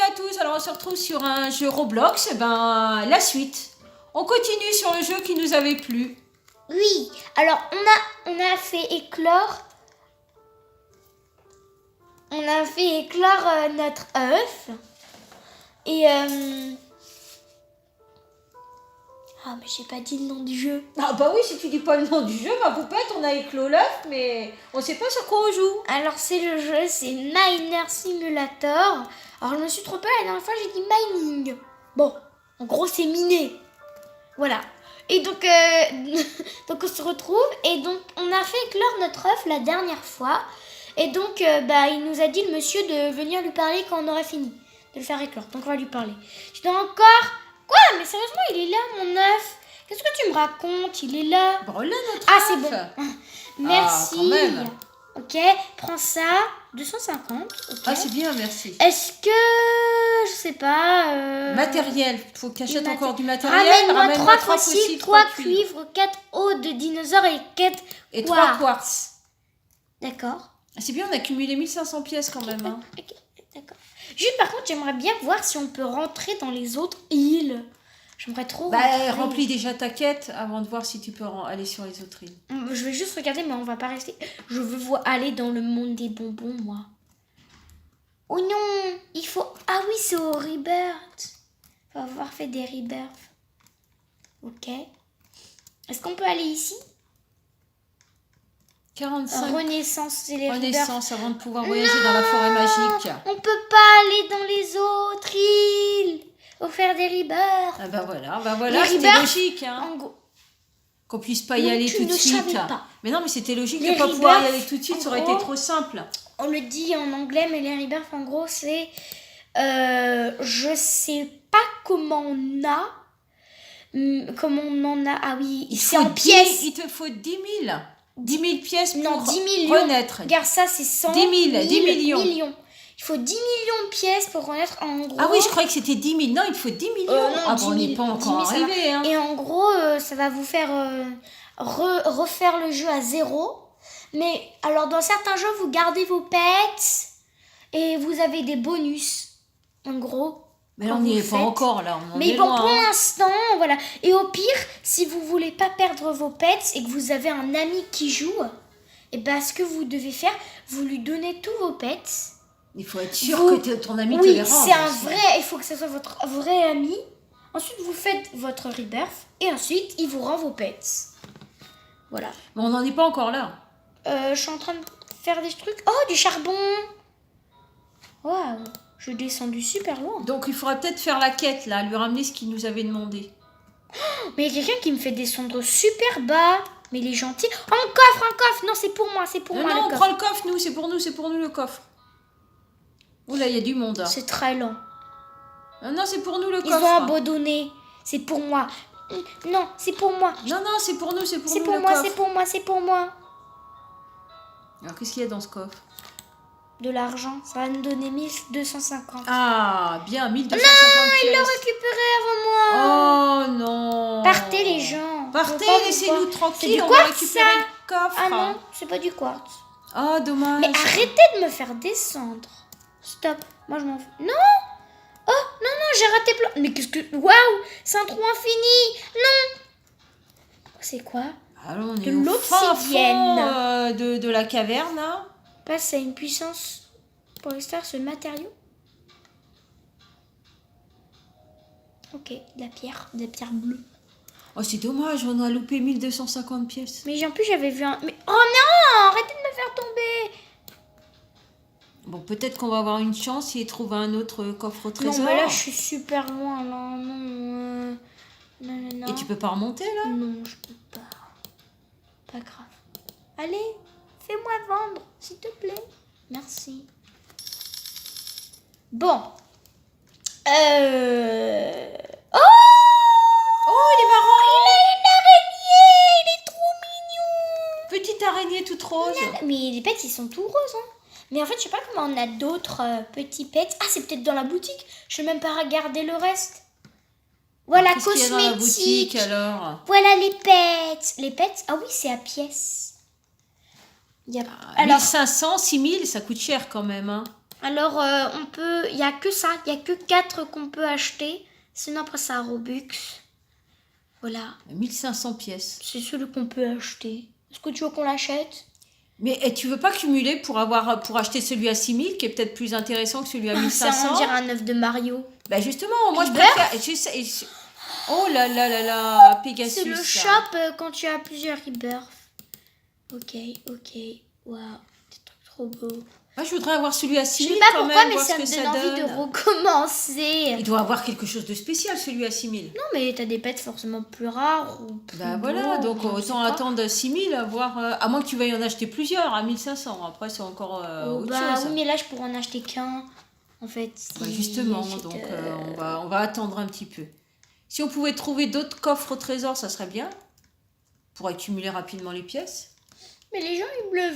à tous. Alors on se retrouve sur un jeu Roblox. Et ben la suite. On continue sur le jeu qui nous avait plu. Oui, alors on a fait éclore. On a fait éclore notre œuf. Et ah mais j'ai pas dit le nom du jeu. Ah bah oui, si tu dis pas le nom du jeu, ma poupette, on a éclos l'œuf, mais on sait pas sur quoi on joue. Alors c'est le jeu, c'est Miner Simulator. Alors je me suis trompée la dernière fois, j'ai dit mining. Bon, en gros c'est miner. Voilà. Et donc, donc on se retrouve et donc on a fait éclore notre œuf la dernière fois. Et donc il nous a dit le monsieur de venir lui parler quand on aurait fini de le faire éclore. Donc on va lui parler. Je dois encore... Quoi? Mais sérieusement, il est là mon œuf. Qu'est-ce que tu me racontes? Il est là. Bon là notre Ah œuf. c'est bon. Merci. Ah, quand même. Ok, prends ça. 250. Ok. Ah c'est bien, merci. Est-ce que... Je sais pas... Matériel, faut que tu achètes encore du matériel. Ramène-moi 3 fossiles, fossiles, 3 cuivres. cuivres, 4 os de dinosaures et 4 Et 3 quartz. D'accord. Ah, c'est bien, on a cumulé 1500 pièces quand même. Hein. Ok, d'accord. Juste par contre, j'aimerais bien voir si on peut rentrer dans les autres îles. J'aimerais trop rentrer. Remplis déjà ta quête avant de voir si tu peux aller sur les autres îles. Je vais juste regarder, mais on va pas rester. Je veux aller dans le monde des bonbons, moi. Oh non, il faut... Ah oui, c'est au Rebirth. Il faut avoir fait des Rebirths. Ok. Est-ce qu'on peut aller ici? 45 Renaissance, c'est les Rebirths. Renaissance avant de pouvoir voyager dans la forêt magique. On peut pas aller dans les autres îles. Faut faire des Rebirths. Ah bah voilà, c'était Rebirths, logique hein, En gros, qu'on puisse pas y Non, aller tu tout de ne suite. savais pas. Mais non, mais c'était logique Les de pas pouvoir y Rebirths, aller tout de suite, en ça aurait gros, été trop simple. on le dit en anglais, mais les Rebirths, en gros, c'est... je sais pas comment on a... Comment on en a... Ah oui, c'est en pièces. Il te faut 10 000. 10 000 pièces pour Non, 10 millions. renaître. Regarde ça, c'est 100 10 000, 10 millions. Il faut 10 millions de pièces pour renaître en gros. Ah oui, je croyais que c'était 10 000. Non, il te faut 10 millions. Non, ah 10 bon, on 000, n'est pas 10 000, encore ça va. arrivé. Hein. Et en gros, ça va vous faire refaire le jeu à 0. Mais alors, dans certains jeux, vous gardez vos pets et vous avez des bonus. En gros. Mais là, on n'y est pas encore, là. On en Mais est bon, loin, pour hein. l'instant, voilà. Et au pire, si vous voulez pas perdre vos pets et que vous avez un ami qui joue, et ben ce que vous devez faire, vous lui donnez tous vos pets. Il faut être sûr Vous- que ton ami te Oui, les rende. c'est un aussi. vrai, il faut que ce soit votre vrai ami. Ensuite, vous faites votre rebirth et ensuite, il vous rend vos pets. Voilà. Mais on n'en est pas encore là. Je suis en train de faire des trucs. Oh, du charbon. Waouh, je suis descendu super loin. Donc, il faudra peut-être faire la quête, là, lui ramener ce qu'il nous avait demandé. Mais il y a quelqu'un qui me fait descendre super bas. Mais il est gentil. Oh, un coffre. Non, c'est pour moi, Non, le on coffre. prend le coffre, nous, c'est pour nous le coffre. Oula, il y a du monde. Hein. C'est très lent. Ah non, c'est pour nous le Ils coffre. ont abandonné. C'est pour moi. Non, c'est pour moi. Non, c'est pour nous, C'est nous pour le moi, coffre. c'est pour moi. Alors, qu'est-ce qu'il y a dans ce coffre? De l'argent, ça va nous donner 1250. Ah, bien, 1250 Il l'a pièces. récupéré avant moi. Oh non. Partez les gens. Partez, Faut pas vous laissez-nous voir. C'est tranquilles, du on va quartz, récupérer ça le coffre. Ah non, c'est pas du quartz. Oh, dommage. Mais arrêtez de me faire descendre. Stop. Moi je m'en fous. Non. Oh, non, j'ai raté plein. Mais qu'est-ce que... Waouh, c'est un trou infini. Non. C'est quoi? Alors, on De est au fin l'obsidienne. fond, de la caverne, là. Passe à une puissance pour extraire ce matériau. Ok, de la pierre bleue. Oh, c'est dommage, on a loupé 1250 pièces. Mais en plus j'avais vu un... Mais... Oh non, arrêtez de me faire tomber. Bon, peut-être qu'on va avoir une chance et trouver un autre coffre au trésor. Non, mais là je suis super loin. Là. Non. Non. Et tu peux pas remonter, là? Non, je peux pas. Pas grave. Allez, fais-moi vendre, s'il te plaît. Merci. Bon. Oh, Oh, il est marrant. il a une araignée. Il est trop mignon. Petite araignée toute rose. Mais les pets, ils sont tout roses. Hein. Mais en fait, je sais pas comment on a d'autres petits pets. Ah, c'est peut-être dans la boutique. Je vais même pas regarder le reste. Voilà, Qu'est-ce qu'il y a dans la boutique, cosmétique. alors? Voilà les pets. Les pets, ah oui, c'est à pièces. Il y a... Alors, 1500, 6000, ça coûte cher quand même. Hein. Alors, on peut... Il n'y a que ça. Il n'y a que 4 qu'on peut acheter. Sinon, après, ça a Robux. Voilà. 1500 pièces. C'est celui qu'on peut acheter. Est-ce que tu veux qu'on l'achète? Mais tu veux pas cumuler pour acheter celui à 6000 qui est peut-être plus intéressant que celui à Ça, 1500? on dirait un œuf de Mario. Bah justement, moi je Qui beurre préfère... Oh là là là là, Pegasus. C'est le ça. shop quand tu as plusieurs rebirths. Ok. Waouh, c'est trop beau. Moi je voudrais avoir celui à Je 6000 sais pas quand pourquoi, même, mais voir ça ce me que donne ça envie de donne. recommencer. Il doit avoir quelque chose de spécial celui à 6000. Non, mais t'as des pets forcément plus rares ou plus Bah beaux, voilà, donc je sais autant pas. attendre 6000, voir... à moins que tu veuilles en acheter plusieurs, à 1500. Après c'est encore Oh, autre bah chose. oui, mais là, je pourrais en acheter qu'un. En fait, si Ouais, justement, j'achète, donc on va attendre un petit peu. Si on pouvait trouver d'autres coffres au trésor, ça serait bien. Pour accumuler rapidement les pièces. Mais les gens, ils me le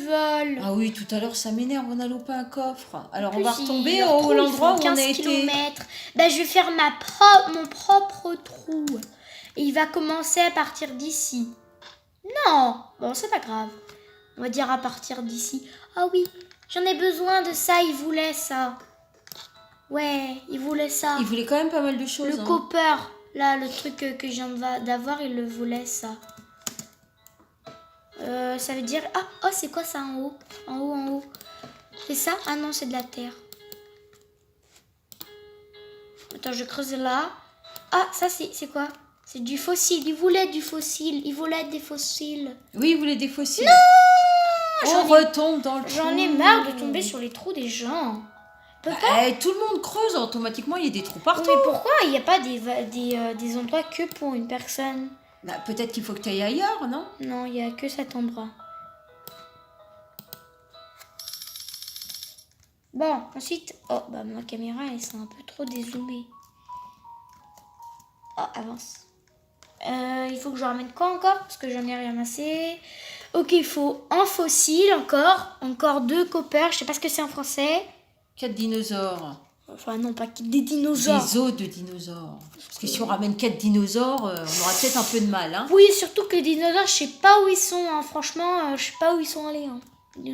veulent. Ah oui, tout à l'heure, ça m'énerve, on n'a pas un coffre. Alors on va Plus, retomber leur trou, au ils l'endroit font où on 15 a été. kilomètres. Bah, je vais faire mon propre trou. Et il va commencer à partir d'ici. Non, bon, c'est pas grave. On va dire à partir d'ici. Ah oui, j'en ai besoin de ça, il voulait ça. Ouais, il voulait ça. Il voulait quand même pas mal de choses. Le hein. copper, là, le truc que je viens d'avoir, il le voulait ça. Ça veut dire... Ah, oh, c'est quoi ça en haut? En haut. C'est ça? Ah non, c'est de la terre. Attends, je creuse là. Ah, ça, c'est quoi? C'est du fossile. Il voulait du fossile. Il voulait des fossiles. Oui, il voulait des fossiles. Non, on retombe dans le trou. J'en ai marre de tomber sur les trous des gens. Peut pas. Tout le monde creuse automatiquement, il y a des trous Oui, partout. mais pourquoi il n'y a pas des endroits que pour une personne? Bah, peut-être qu'il faut que tu ailles ailleurs, non? Non, il n'y a que cet endroit. Bon, ensuite... Oh, bah ma caméra, elle s'est un peu trop dézoomée. Oh, avance. Il faut que je ramène quoi encore? Parce que j'en ai rien assez. Ok, il faut un fossile encore. Encore 2 copper. Je sais pas ce que c'est en français. 4 dinosaures. Enfin, non, pas des dinosaures. Des os de dinosaures. Parce que si on ramène 4 dinosaures, on aura peut-être un peu de mal. Hein. Oui, surtout que les dinosaures, je sais pas où ils sont. Hein. Franchement, je sais pas où ils sont allés. Hein.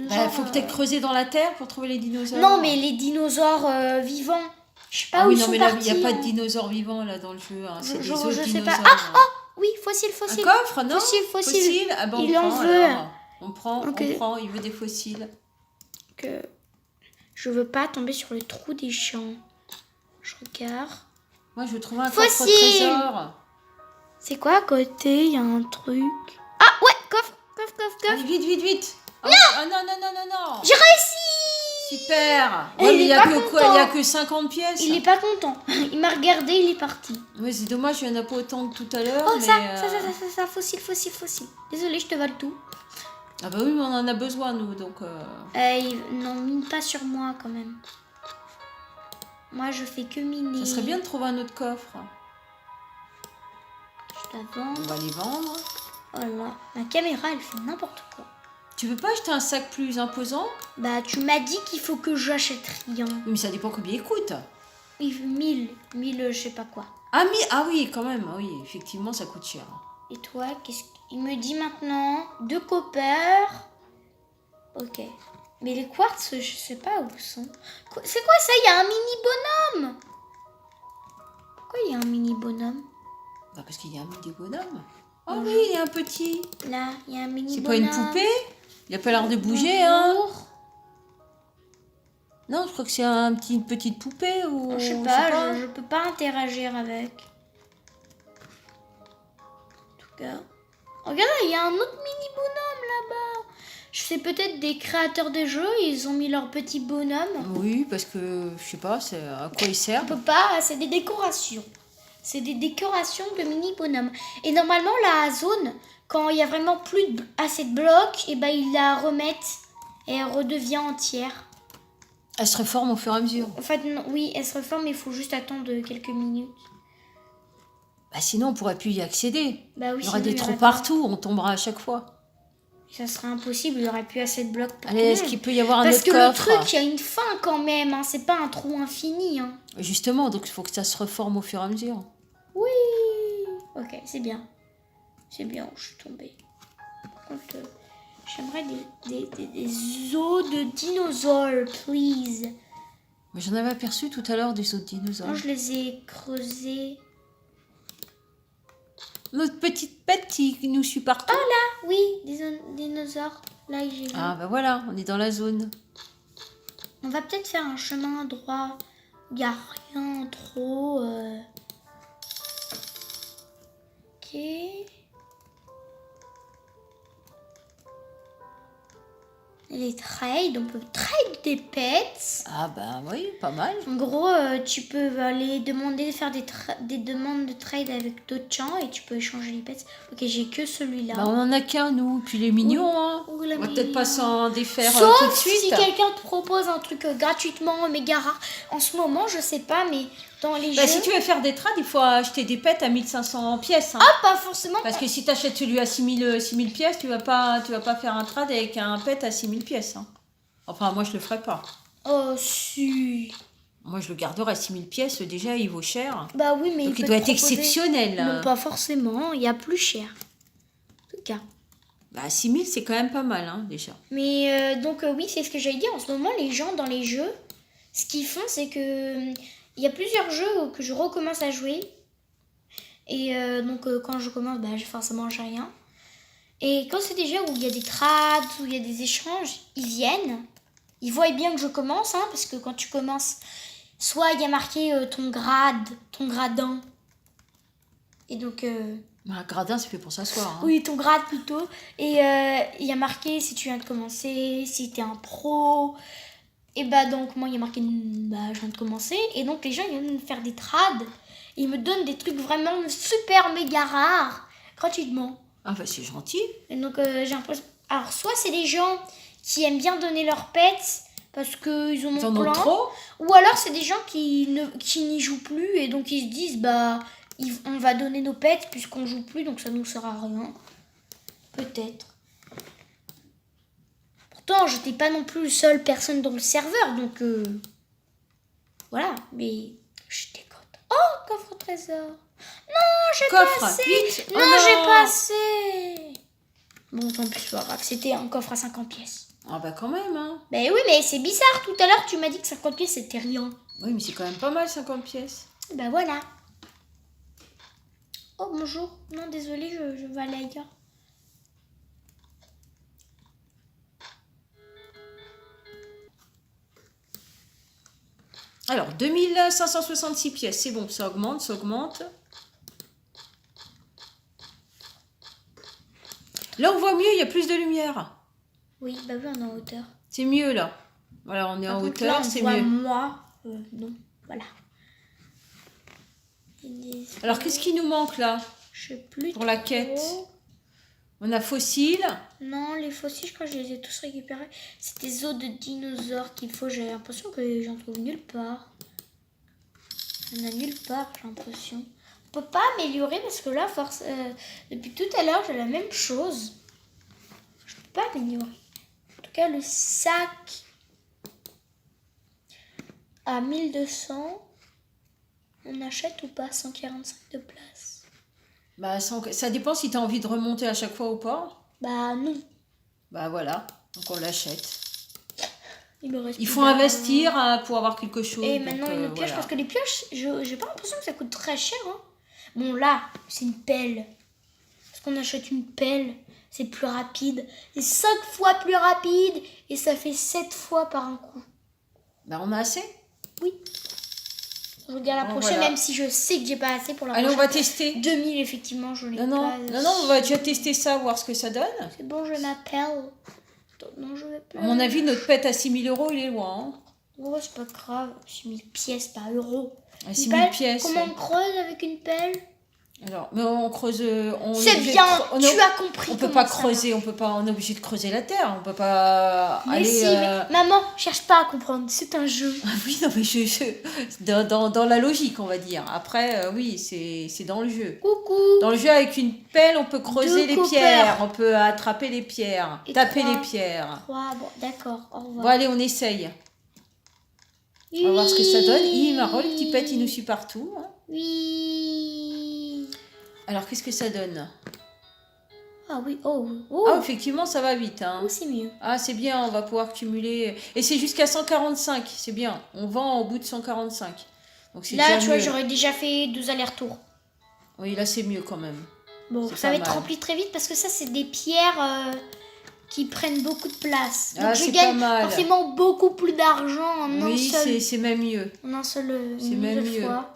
Bah, faut peut-être creuser dans la terre pour trouver les dinosaures. Non, mais les dinosaures vivants. Je sais pas Ah où oui, ils non, sont mais là, il partis. n'y a pas de hein. dinosaures vivants là dans le jeu. Hein. C'est des Je os de sais dinosaures. pas. Ah, oh, oui, fossile. Un coffre, non? Fossile. Ah ben, Il on en prend, veut. alors. On prend, Ok. il veut des fossiles. Que je veux pas tomber sur le trou des champs. Je regarde. Moi, je veux trouver un Fossile. coffre au trésor. C'est quoi à côté? Il y a un truc. Ah ouais, coffre. Allez, vite. Non. Ah non. J'ai réussi. Super. Et Ouais, il mais est il y a pas que quoi? content. Il y a que 50 pièces. Il est pas content. Il m'a regardé, il est parti. Ouais, c'est dommage, il n'y en a pas autant que tout à l'heure. Oh, mais, ça, fossile. Désolée, je te vole tout. Ah bah oui, mais on en a besoin, nous, donc... Non, mine pas sur moi, quand même. Moi, je fais que miner. Ça serait bien de trouver un autre coffre. Je dois On vendre. va les vendre. Oh là, ma caméra, elle fait n'importe quoi. Tu veux pas acheter un sac plus imposant? Bah, tu m'as dit qu'il faut que j'achète rien. Oui, mais ça dépend combien il coûte. Il veut 1000, je sais pas quoi. Ah, ah oui, quand même. Oui, effectivement, ça coûte cher. Et toi, qu'est-ce qu'il me dit maintenant? 2 copper. Ok. Mais les quartz, je sais pas où sont. C'est quoi ça? Il y a un mini bonhomme. Pourquoi il y a un mini bonhomme? Bah, parce qu'il y a un des bonhommes. Oh oui, il y a un petit. Là, il y a un mini C'est bonhomme. pas une poupée? Il a pas l'air de bouger, hein? Bonjour. Non, je crois que c'est une petite poupée ou... Je sais pas, je peux pas interagir avec. En tout cas. Regarde, il y a un autre mini bonhomme là-bas. Je sais peut-être des créateurs de jeux, ils ont mis leur petit bonhomme. Oui, parce que, je sais pas, c'est à quoi il On sert. peut pas, c'est des décorations. C'est des décorations de mini bonhommes. Et normalement, la zone, quand il y a vraiment plus assez de blocs, et ben ils la remettent et elle redevient entière. Elle se réforme au fur et à mesure. En fait, non, oui, elle se reforme, mais il faut juste attendre quelques minutes. Bah sinon, on pourrait plus y accéder. Bah oui, Il y aura sinon, des trous aurait pas. partout, on tombera à chaque fois. Ça serait impossible, il n'y aurait plus assez de blocs pour Allez, tout le est-ce monde. qu'il peut y avoir un Parce autre que coffre? le truc, il y a une fin quand même, hein. C'est pas un trou infini. Hein. Justement, donc il faut que ça se reforme au fur et à mesure. Oui. Ok, c'est bien. C'est bien où je suis tombée. Par contre, j'aimerais des os de dinosaures, please. Mais j'en avais aperçu tout à l'heure des autres dinosaures. Moi, je les ai creusés. Notre petite pète qui nous suit partout. Oui, des dinosaures. Là, j'ai vu. Ah bah voilà, on est dans la zone. On va peut-être faire un chemin droit. Il n'y a rien trop. Ok. Les trades, on peut trade des pets. Ah bah oui, pas mal. En gros, tu peux aller demander de faire des demandes de trade avec d'autres gens et tu peux échanger les pets. Ok, j'ai que celui-là. Bah on en a qu'un nous, puis il est mignon hein. Ouh, la On va peut-être pas mignon. s'en défaire tout de Sauf suite. si quelqu'un te propose un truc gratuitement méga rare. En ce moment, je sais pas, mais dans les Bah, jeux... si tu veux faire des trades, il faut acheter des pets à 1500 pièces. Hein. Ah, pas forcément. Parce que si tu achètes celui à 6000 pièces, tu vas pas faire un trade avec un pet à 6000 pièces. Hein. Enfin, moi, je le ferai pas. Oh, si. Moi, je le garderai à 6000 pièces. Déjà, il vaut cher. Bah oui, mais Donc, il peut doit te être proposer- exceptionnel. Non, pas forcément. Il y a plus cher. En tout cas. Bah, 6000, c'est quand même pas mal, hein, déjà. Mais oui, c'est ce que j'allais dire. En ce moment, les gens dans les jeux, ce qu'ils font, c'est que il y a plusieurs jeux que je recommence à jouer. Et quand je commence, bah, forcément, j'ai rien. Et quand c'est des jeux où il y a des trades, où il y a des échanges, ils viennent. Ils voient bien que je commence, hein, parce que quand tu commences, soit il y a marqué ton grade, ton gradin. Et donc... Bah, gradin, c'est fait pour s'asseoir. Hein. Oui, ton grade plutôt. Et il y a marqué si tu viens de commencer, si t'es un pro. Et bah donc moi il y a marqué bah je viens de commencer. Et donc les gens ils viennent me faire des trades. Ils me donnent des trucs vraiment super méga rares gratuitement. Ah bah, c'est gentil. Et donc j'ai l'impression... Alors soit c'est des gens qui aiment bien donner leurs pets parce qu'ils en Ils ont en ont plein. trop. Ou alors c'est des gens qui n'y jouent plus et donc ils se disent bah on va donner nos pets puisqu'on joue plus donc ça nous sert à rien. Peut-être. Pourtant j'étais pas non plus seule personne dans le serveur donc voilà mais j'étais contente. Oh coffre au trésor. Non j'ai pas Coffre, assez. vite. Non, Oh non. j'ai pas assez. Bon tant pis c'est pas grave c'était un coffre à 50 pièces. Ah bah, quand même, hein. Ben oui mais c'est bizarre tout à l'heure tu m'as dit que 50 pièces c'était rien. Oui, mais c'est quand même pas mal, 50 pièces. Ben voilà. Oh bonjour. Non désolé je vais aller ailleurs. Alors, 2566 pièces, c'est bon, ça augmente, ça augmente. Là, on voit mieux, il y a plus de lumière. Oui bah oui on est en hauteur. C'est mieux, là. Voilà, on est Par en contre, là, hauteur, on c'est voit mieux. moi. Non, voilà. Alors, qu'est-ce qui nous manque, là, Je sais plus pour la trop. quête? On a fossiles. Non, les fossiles, je crois que je les ai tous récupérés. C'est des os de dinosaures qu'il faut. J'ai l'impression que j'en trouve nulle part. Il n'y en a nulle part, j'ai l'impression. On peut pas améliorer parce que là, depuis tout à l'heure, j'ai la même chose. Je peux pas améliorer. En tout cas, le sac à 1200, on achète ou pas 145 de place? Bah, ça dépend si tu as envie de remonter à chaque fois ou pas. Bah non. Bah, voilà, donc on l'achète. Il me reste Il plus faut d'argent. investir pour avoir quelque chose. Et donc, maintenant une pioche, voilà. parce que les pioches, j'ai pas l'impression que ça coûte très cher. Hein. Bon là, c'est une pelle. Parce qu'on achète une pelle, c'est plus rapide. C'est 5 fois plus rapide et ça fait 7 fois par un coup. Bah, on a assez. Oui. Je regarde la Bon, prochaine, voilà. même si je sais que j'ai pas assez pour la Allez, on prochaine. va tester. 2000 effectivement, je l'ai Non, pas. non, on va déjà tester ça, voir ce que ça donne. C'est bon, je m'appelle. Non, je vais plus. À mon avis, notre pet à 6000 euros, il est loin. Hein. Oh, c'est pas grave. 6000 pièces, pas euros. À Une 6000 pelle, pièces. comment on creuse avec une pelle? Alors, mais on creuse. C'est bien, tu as compris. On peut comment pas ça creuser, on est obligé de creuser la terre. On peut pas Mais aller. si, mais maman, cherche pas à comprendre, c'est un jeu. Ah oui, non, mais dans la logique, on va dire. Après, oui, c'est dans le jeu. Coucou. Dans le jeu, avec une pelle, on peut creuser Deux les copains. pierres, on peut attraper les pierres, Et taper 3. les pierres. 3, bon, d'accord, au revoir. Bon, allez, on essaye. On va voir ce que ça donne. Il marre, le petit pet, il nous suit partout. Hein. Oui. Alors, qu'est-ce que ça donne? Ah oui, oh, oh, Ah, effectivement, ça va vite. Hein. oh, c'est mieux. Ah, c'est bien, on va pouvoir cumuler. Et c'est jusqu'à 145, c'est bien. On vend au bout de 145. Donc c'est Là, déjà tu vois, mieux. j'aurais déjà fait 2 allers-retours. Oui, là, c'est mieux quand même. Bon, C'est ça pas va être mal. rempli très vite parce que ça, c'est des pierres qui prennent beaucoup de place. Donc Ah, je c'est gagne pas mal. forcément beaucoup plus d'argent en Oui, c'est même mieux. une seule mieux. fois.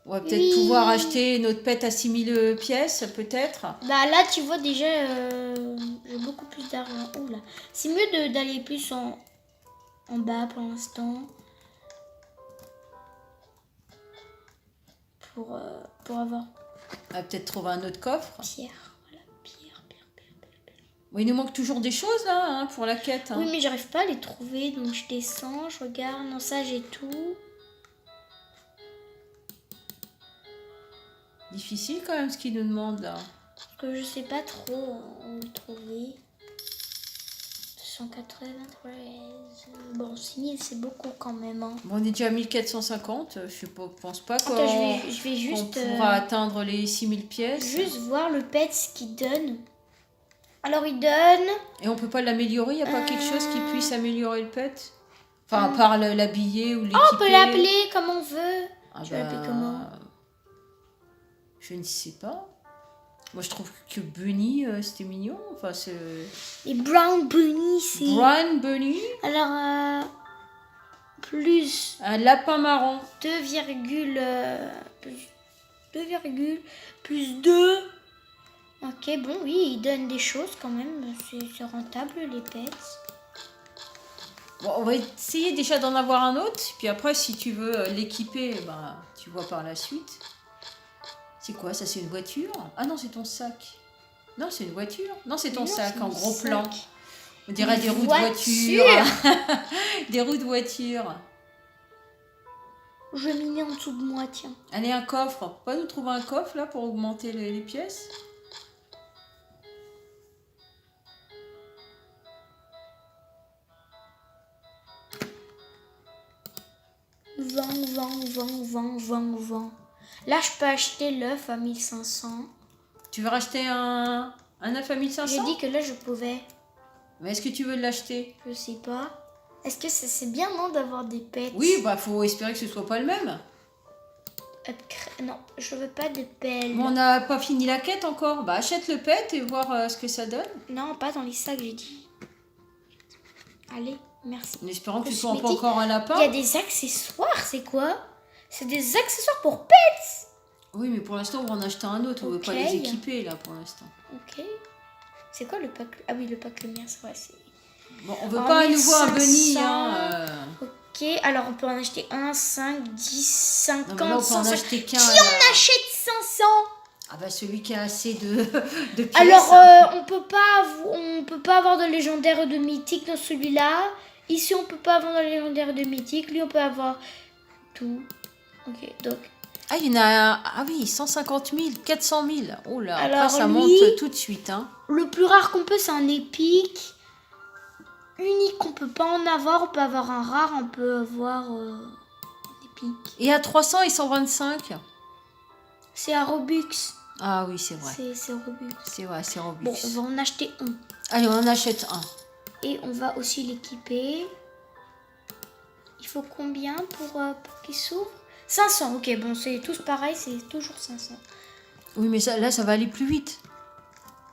On va peut-être Oui. pouvoir acheter notre pet à 6000 pièces, peut-être. Bah là, tu vois déjà, j'ai beaucoup plus d'argent. Oula. C'est mieux d'aller plus en bas pour l'instant. Pour avoir On va peut-être trouver un autre coffre. pierre. Voilà, pierre. Oui, il nous manque toujours des choses, là, hein, pour la quête. Hein. Oui, mais j'arrive pas à les trouver, donc je descends, je regarde. Non, ça, j'ai tout. Difficile quand même ce qu'il nous demande, là. Parce que je sais pas trop où le trouver. 293. Bon, 6000, c'est beaucoup quand même. Hein. Bon, on est déjà à 1450. Pense pas qu'on Attends, je vais qu'on juste... pourra atteindre les 6000 pièces. Juste voir le pet ce qu'il donne. Alors il donne. Et on peut pas l'améliorer. Il n'y a pas quelque chose qui puisse améliorer le pet. Enfin, à part l'habiller ou l'équiper. Oh, on peut l'appeler comme on veut. Ah Tu veux l'appeler comment? Je ne sais pas. Moi, je trouve que Bunny, c'était mignon. Enfin, c'est... Et Brown Bunny, c'est. Brown Bunny. Alors, plus Un lapin marron. 2, plus 2. Ok, bon, oui, il donne des choses quand même. C'est rentable, les pets. Bon, on va essayer déjà d'en avoir un autre. Puis après, si tu veux l'équiper, ben, tu vois par la suite. C'est quoi ça? C'est une voiture? Ah non, c'est ton sac. Non, c'est une voiture. Non, c'est ton Non, sac c'est en mon gros sac. plan. On dirait Une des roues de voiture. voiture. Des roues de voiture. Je mets en dessous de moi, tiens. Allez, un coffre. On va nous trouver un coffre là pour augmenter les pièces. Vent. Là, je peux acheter l'œuf à 1500. Tu veux racheter un œuf à J'ai 1500? dit que là, je pouvais. Mais est-ce que tu veux l'acheter? Je sais pas. Est-ce que c'est bien, non, d'avoir des pets? Oui, bah faut espérer que ce soit pas le même. Non, je veux pas de pelle. Bon, on n'a pas fini la quête encore. Bah achète le pet et voir ce que ça donne. Non, pas dans les sacs, j'ai dit. Allez, merci. En espérant que ce soit pas Cosmétique. encore un lapin. Il y a des accessoires, c'est quoi? C'est des accessoires pour pets. Oui, mais pour l'instant, on va en acheter un autre. On veut pas les Ok. équiper là pour l'instant. Ok. C'est quoi le pack? Ah oui, le pack lumière, c'est vrai. Bon, on veut En pas à nouveau un 1500. bunny. Hein, Ok, alors on peut en acheter 1, 5, 10, 50, Non, mais là, on peut en 100. acheter qu'un. Qui là. en achète 500? Ah bah celui qui a assez de pièces. Alors, on peut pas avoir de légendaire de mythique dans celui-là. Ici, on peut pas avoir de légendaire de mythique. Lui, on peut avoir tout. Ok, donc. Ah, il y en a... Ah oui, 150 000, 400 000. Oh là, Alors, après ça lui- monte tout de suite. Hein. Le plus rare qu'on peut, c'est un épique. Unique, on peut pas en avoir. On peut avoir un rare, on peut avoir un épique. Et à 300 et 125. C'est un Robux. Ah oui, c'est vrai. C'est Robux. C'est vrai, c'est Robux. Bon, on va en acheter un. Allez, on en achète un. Et on va aussi l'équiper. Il faut combien pour qu'il s'ouvre? 500, ok, bon, c'est tous pareil, c'est toujours 500. Oui, mais ça, là, ça va aller plus vite.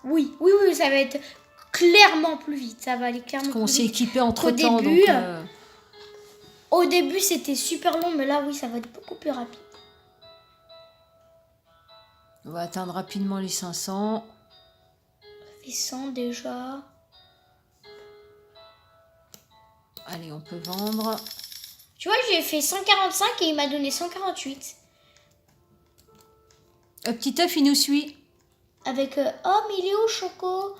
Oui, ça va être clairement plus vite. Ça va aller clairement Parce qu'on plus s'est vite. équipé entre Au temps. début, donc, Au début, c'était super long, mais là, oui, ça va être beaucoup plus rapide. on va atteindre rapidement les 500. Ça fait 100 déjà. Allez, on peut vendre. Tu vois, j'ai fait 145 et il m'a donné 148. Un petit œuf, il nous suit. Avec, oh, mais il est où, Choco?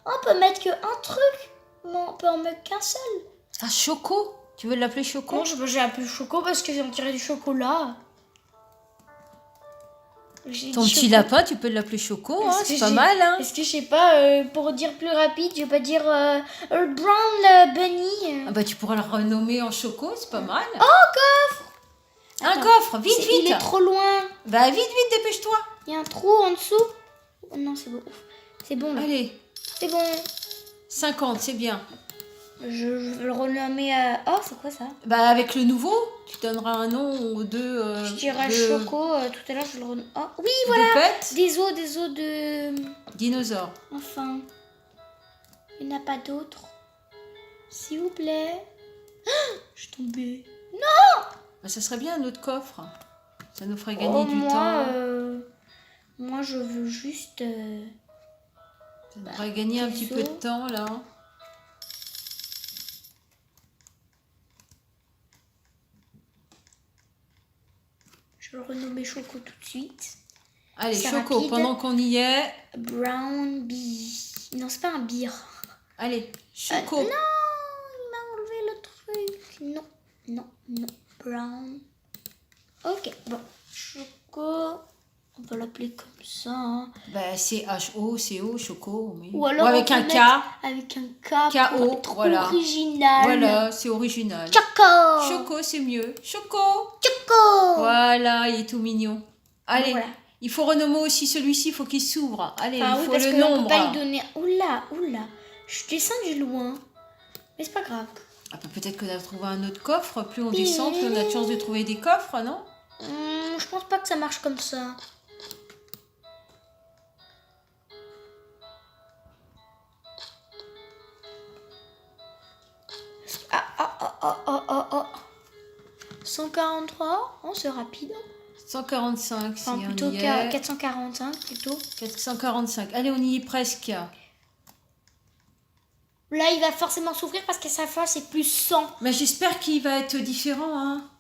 Oh, on peut mettre qu'un truc. Non, on peut en mettre qu'un seul. Ah, Choco. Tu veux l'appeler Choco? Non, j'ai appelé Choco parce que j'en tirais du chocolat. Ton petit lapin, tu peux l'appeler Choco, hein, c'est pas mal. Hein. Est-ce que je sais pas, pour dire plus rapide, je vais pas dire Brown Bunny. Ah bah tu pourras le renommer en Choco, c'est pas mal. Oh, coffre! Un Attends, coffre, vite, Il vite. est trop loin. Bah vite, dépêche-toi. Il y a un trou en dessous. Oh, non, c'est bon. C'est bon, là. Allez, C'est bon. 50, c'est bien. Je vais le renommer à... Oh, c'est quoi ça? Bah, avec le nouveau, tu donneras un nom aux deux... Je dirais Choco. Tout à l'heure, je le renomme... Oh, oui, de voilà. pets Des os de... dinosaures. Enfin. Il n'y en a pas d'autres. S'il vous plaît. Je suis tombée. Bah, ça serait bien un autre coffre. Ça nous ferait Oh, gagner du temps. Moi, je veux juste... Ça nous ferait gagner un petit peu de temps, là. Je vais le renommer Choco tout de suite. Allez, C'est Choco, rapide. pendant qu'on y est. Brown bee. Non, c'est pas un beer. Allez, Choco. Non, il m'a enlevé le truc. Non, non, non. Brown. Ok, bon. Choco. On peut l'appeler comme ça. Hein. Bah, c'est H-O-C-O, Choco. Oui. Ou alors avec on un peut K. mettre avec un K. K-O, pour être voilà. original. Voilà, c'est original. Choco. Choco, c'est mieux. Choco. Choco. Voilà, il est tout mignon. Allez, Voilà. il faut renommer aussi celui-ci, il faut qu'il s'ouvre. Allez, Ah il oui, faut parce le que là, on nombre. peut pas lui donner... Oula, oula. Je descends du loin. Mais c'est pas grave. Ah, bah, peut-être qu'on a trouvé un autre coffre. Plus on descend, plus on a de chance de trouver des coffres, non? Je pense pas que ça marche comme ça. Ah. 143, oh, c'est rapide. 145, si Enfin, on plutôt y est. 445, plutôt. 445. Allez, on y est presque. Là, il va forcément s'ouvrir parce que sa fois, c'est plus 100. Mais j'espère qu'il va être différent, hein.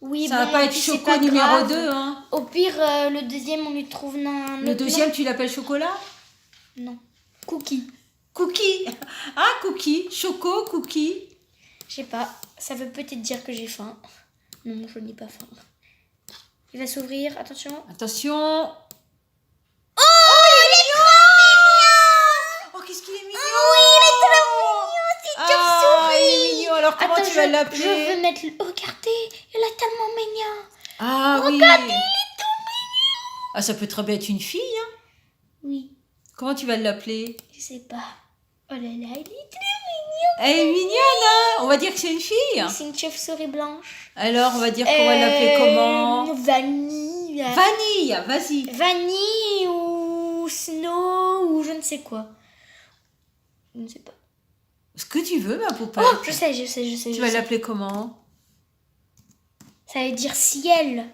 Oui, Ça va pas être puis c'est Choco pas numéro grave. 2, hein. Au pire, le deuxième, on lui trouve un Le autre deuxième, tu l'appelles chocolat? nom. Non. Cookie. Cookie. Ah, cookie. Choco, cookie. Je sais pas, ça veut peut-être dire que j'ai faim. Non, je n'ai pas faim. Il va s'ouvrir, attention. Attention. Oh, il est trop mignon! Oh, qu'est-ce qu'il est mignon! Oui, il est trop mignon, c'est Ah, chauve-souris! il est mignon. Alors, comment Attends, tu vas je l'appeler? veux mettre... Regardez, il est tellement mignon. Ah, oui. Regardez, il est tout mignon. Ah, ça peut très bien être une fille, hein. Oui, Comment tu vas l'appeler? je sais pas. Oh là là, il est trop mignon. Elle est mignonne, hein. On va dire que c'est une fille. C'est une chauve-souris blanche. Alors, on va dire qu'on va l'appeler comment? Vanille. Vanille, vas-y. Vanille ou Snow ou je ne sais quoi. Je ne sais pas. Ce que tu veux, ma poupette. Oh, je sais. Tu vas l'appeler comment? Ça veut dire ciel.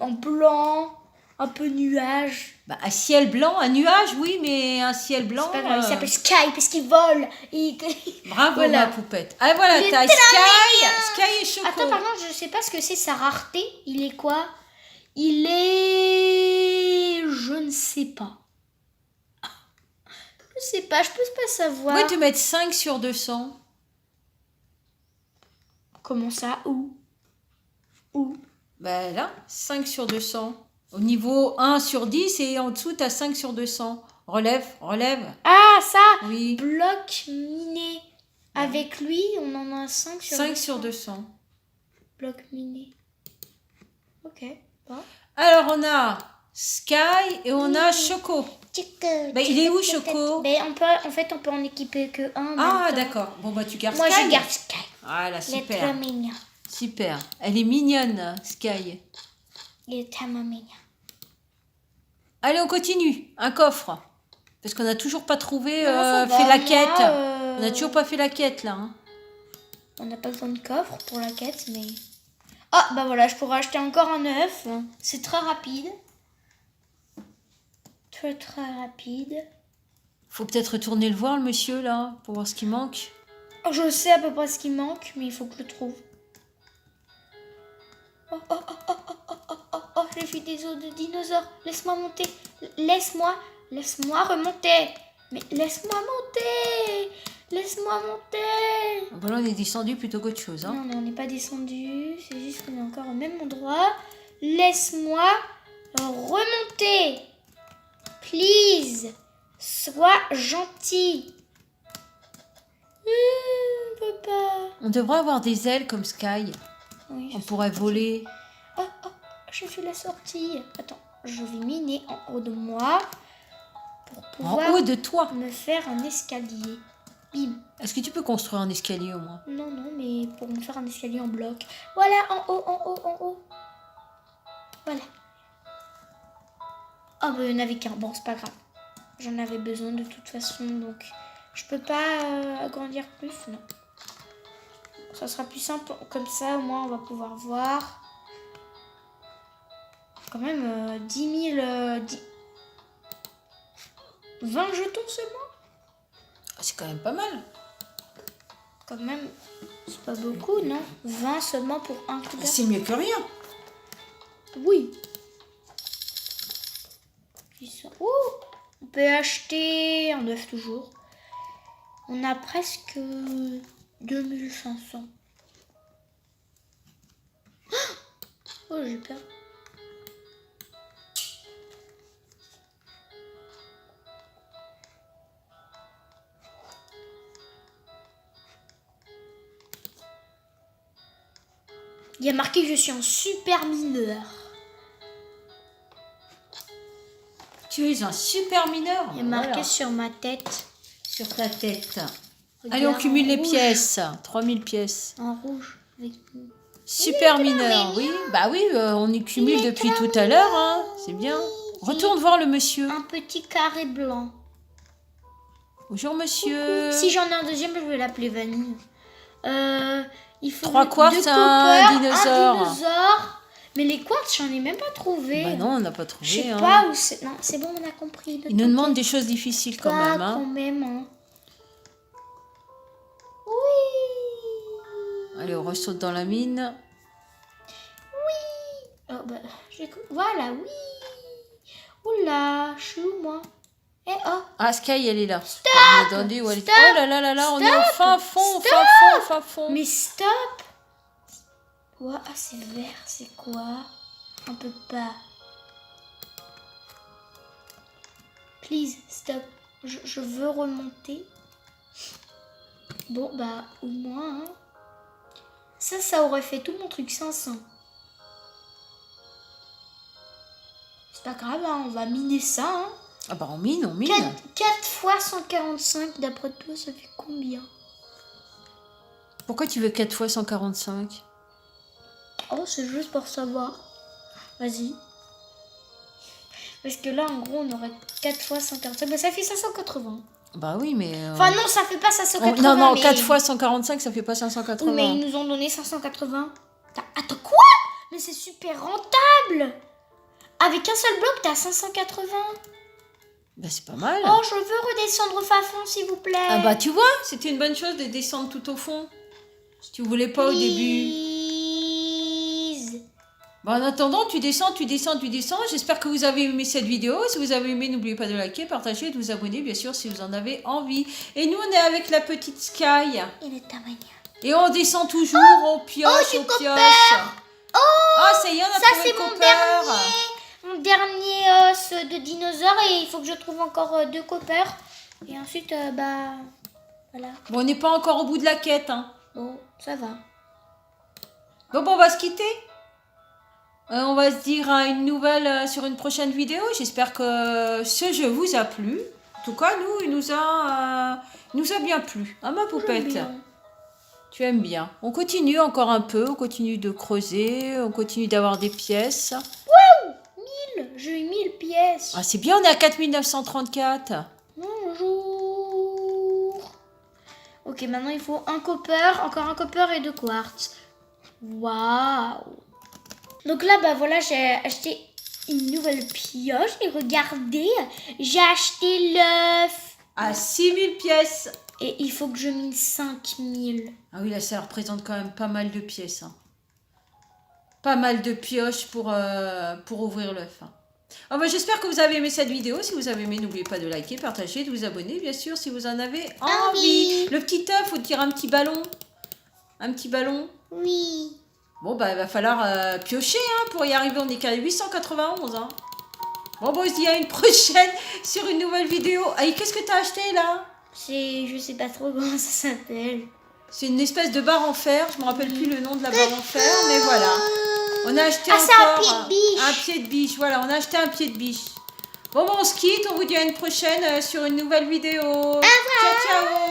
En blanc, un peu nuage. Bah, un ciel blanc, un nuage, oui, mais un ciel blanc. C'est pas grave, il s'appelle Sky parce qu'il vole. Bravo, Voilà. ma poupette. Ah, voilà, Il est t'as trop Sky et Choco. Attends, par contre, je sais pas ce que c'est sa rareté. Il est quoi? Il est... Je ne sais pas. Je sais pas, je peux pas savoir. Pourquoi tu mettre 5 sur 200? Comment ça? Où? Bah là, 5 sur 200. Au niveau 1 sur 10 et en dessous, t'as 5 sur 200. Relève. Ah, ça! Oui. Bloc miné. Avec lui, on en a 5 sur 5 200. sur 200. Bloc miné. Ok. Bon. Alors, on a Sky et on a Choco. Bah, il est où, Choco? En fait, on peut en équiper que un. en Ah, même temps. d'accord. Bon, bah, tu gardes Moi, Sky. je garde Sky. Voilà, Il est trop super. mignon. Super. Elle est mignonne, Sky. Il est tellement mignon. Allez, on continue. Un coffre. Parce qu'on n'a toujours pas trouvé, Non, ça fait va, la moi, quête. On n'a toujours pas fait la quête, là. Hein. On n'a pas besoin de coffre pour la quête, mais... Ah, bah voilà, je pourrais acheter encore un œuf. C'est très rapide. Très rapide. Faut peut-être retourner le voir, le monsieur, là, pour voir ce qui manque. Je sais à peu près ce qui manque, mais il faut que je le trouve. Oh, j'ai vu des os de dinosaures. Laisse-moi monter. Laisse-moi remonter. Mais laisse-moi monter. Bon, là, on est descendu plutôt qu'autre chose. Hein. Non, on n'est pas descendu. C'est juste qu'on est encore au même endroit. Laisse-moi remonter. Please. Sois gentil. On peut pas. On devrait avoir des ailes comme Sky. Oui, On pourrait voler. j'ai fait la sortie. Attends, je vais miner en haut de moi pour En pouvoir haut de toi. me faire un escalier. Bim. Est-ce que tu peux construire un escalier au moins? Non, non, mais pour me faire un escalier en bloc. Voilà, en haut, en haut, en haut. Voilà. Oh, bah, il n'y en avait qu'un. Bon, c'est pas grave. J'en avais besoin de toute façon, donc je peux pas agrandir plus, non. Ça sera plus simple comme ça, au moins on va pouvoir voir. Quand même 10 000... 20 jetons seulement. Ah, c'est quand même pas mal. Quand même, c'est pas beaucoup, non? 20 seulement pour un coup d'argent. C'est mieux que rien. Oui. Ouh, on peut acheter un œuf toujours. On a presque 2500. Oh, j'ai peur. Il y a marqué je suis un super mineur. Tu es un super mineur. Il y a marqué Voilà. sur ma tête. Sur ta tête. Regarde, Allez, on cumule en les rouge. pièces. 3000 pièces. En rouge. Avec... Super mineur, oui. Bah oui, on y cumule depuis tout à l'heure. Hein. C'est bien. Retourne voir le monsieur. Un petit carré blanc. Bonjour monsieur. Si j'en ai un deuxième, je vais l'appeler Vanille. Il faut 3 quartz, 2 un copper, dinosaure. un dinosaure. Mais les quartz, j'en ai même pas trouvé. Bah non, on n'a pas Je trouvé. sais Hein. pas où c'est. Non, c'est bon, on a compris. Il nous demande des choses difficiles quand même. Hein. Quand même, hein. Oui. Allez, on ressaute dans la mine. Oh, bah, voilà, oui. Oula, je suis où, moi? Eh, oh. Ah, Sky, elle est là. Stop. Attendez, où elle est... Stop. Oh là là là là, on est au fin fond, Stop. fin fond, fin fond. Mais stop. Ouais, ah, c'est vert, c'est quoi? On peut pas. Please, stop. Je veux remonter. Bon, bah, au moins, hein. Ça aurait fait tout mon truc 500. C'est pas grave, hein, on va miner ça, hein. Ah bah on mine, on mine. 4 fois 145, d'après toi, ça fait combien? Pourquoi tu veux 4 fois 145? Oh, c'est juste pour savoir. Vas-y. Parce que là, en gros, on aurait 4 fois 145. Bah, ça fait 580. Bah oui, mais... Enfin, non, ça fait pas 580. Non, non, mais... 4 fois 145, ça fait pas 580. Oui, mais ils nous ont donné 580. Attends, quoi? Mais c'est super rentable. Avec un seul bloc, t'as 580. Bah c'est pas mal. Oh, je veux redescendre Fafon, s'il vous plaît. Ah bah tu vois, c'était une bonne chose de descendre tout au fond. Si tu voulais pas au début. Please. Bon, en attendant, tu descends, tu descends, tu descends. J'espère que vous avez aimé cette vidéo. Si vous avez aimé, n'oubliez pas de liker, partager et de vous abonner, bien sûr, si vous en avez envie. Et nous, on est avec la petite Sky. Il est tamagneux. Et on descend toujours, on pioche, du on copper. pioche. Ah, ça y est, on a Ça, trouvé c'est le mon copper. dernier os de dinosaure et il faut que je trouve encore 2 coppers. Et ensuite, bah, voilà. Bon, on n'est pas encore au bout de la quête, hein. Bon, ça va. Bon, on va se quitter. On va se dire à une nouvelle sur une prochaine vidéo. J'espère que ce jeu vous a plu. En tout cas, nous, il nous a bien plu. Hein, ma poupette? Bien. Tu aimes bien. On continue encore un peu. On continue de creuser. On continue d'avoir des pièces. 1000. J'ai eu 1000 pièces. Ah, c'est bien, on est à 4934. Bonjour. Ok, maintenant il faut un copper, encore un copper et 2 quartz. Waouh. Donc là, bah voilà, j'ai acheté une nouvelle pioche et regardez, j'ai acheté l'œuf. À 6000 pièces. Et il faut que je mine 5000. Ah oui, là, ça représente quand même pas mal de pièces. Hein. Pas mal de pioches pour ouvrir l'œuf. Hein. Ah bah, j'espère que vous avez aimé cette vidéo. Si vous avez aimé, n'oubliez pas de liker, partager, de vous abonner, bien sûr, si vous en avez envie. Le petit œuf, faut tirer un petit ballon. Un petit ballon. Oui. Bon, bah, il va falloir piocher hein, pour y arriver. On est qu'à 891. Hein. Bon, bah, on se dit à une prochaine sur une nouvelle vidéo. Ah, et qu'est-ce que t'as acheté, là? Je sais pas trop comment ça s'appelle. C'est une espèce de barre en fer. Je me rappelle plus le nom de la barre en fer, mais voilà. On a acheté c'est un encore pied de biche. un pied de biche. Voilà, on a acheté un pied de biche. Bon, on se quitte. On vous dit à une prochaine sur une nouvelle vidéo. Ciao, ciao.